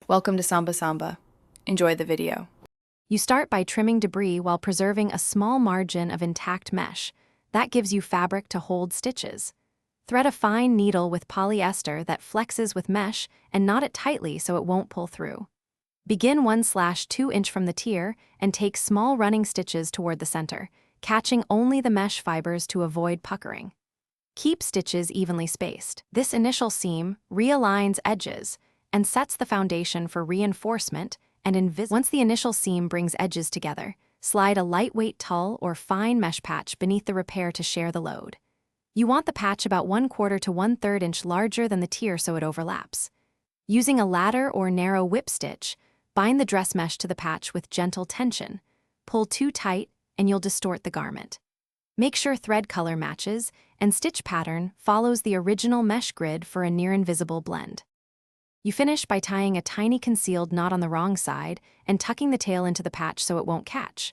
Welcome to Samba Samba. Enjoy the video. You start by trimming debris while preserving a small margin of intact mesh. That gives you fabric to hold stitches. Thread a fine needle with polyester that flexes with mesh and knot it tightly so it won't pull through. Begin 1/2 inch from the tier and take small running stitches toward the center, catching only the mesh fibers to avoid puckering. Keep stitches evenly spaced. This initial seam realigns edges and sets the foundation for reinforcement and Once the initial seam brings edges together, slide a lightweight tulle or fine mesh patch beneath the repair to share the load. You want the patch about 1/4 to 1/3 inch larger than the tier so it overlaps. Using a ladder or narrow whip stitch, bind the dress mesh to the patch with gentle tension. Pull too tight and you'll distort the garment. Make sure thread color matches and stitch pattern follows the original mesh grid for a near-invisible blend. You finish by tying a tiny concealed knot on the wrong side and tucking the tail into the patch so it won't catch.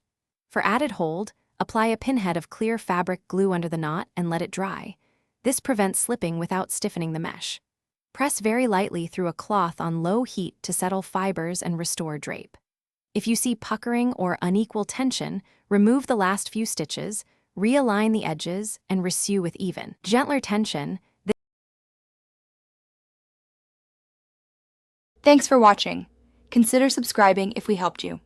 For added hold, apply a pinhead of clear fabric glue under the knot and let it dry. This prevents slipping without stiffening the mesh. Press very lightly through a cloth on low heat to settle fibers and restore drape. If you see puckering or unequal tension, remove the last few stitches, realign the edges, and resew with even, gentler tension. Thanks for watching. Consider subscribing if we helped you.